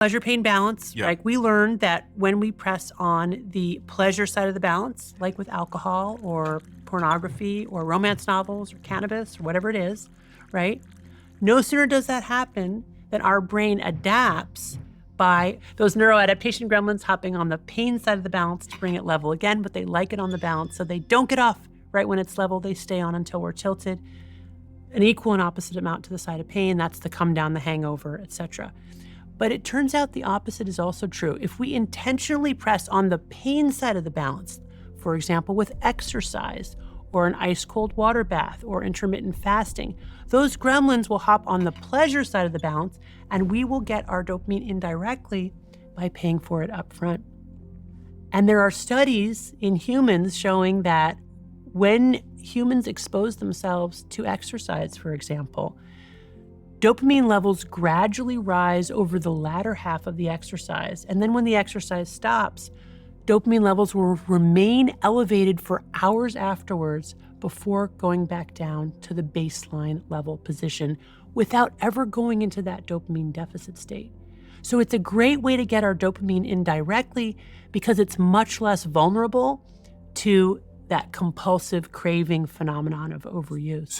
Pleasure-pain balance, Yeah. like we learned that when we press on the pleasure side of the balance, like with alcohol or pornography or romance novels or cannabis or whatever it is, right? No sooner does that happen than our brain adapts by those neuroadaptation gremlins hopping on the pain side of the balance to bring it level again, but they like it on the balance, so they don't get off right when it's level. They stay on until we're tilted. An equal and opposite amount to the side of pain, that's the come down, the hangover, etc. But it turns out the opposite is also true. If we intentionally press on the pain side of the balance, for example, with exercise or an ice cold water bath or intermittent fasting, those gremlins will hop on the pleasure side of the balance, and we will get our dopamine indirectly by paying for it up front. And there are studies in humans showing that when humans expose themselves to exercise, for example, dopamine levels gradually rise over the latter half of the exercise. And then when the exercise stops, dopamine levels will remain elevated for hours afterwards before going back down to the baseline level position without ever going into that dopamine deficit state. So it's a great way to get our dopamine in directly because it's much less vulnerable to that compulsive craving phenomenon of overuse.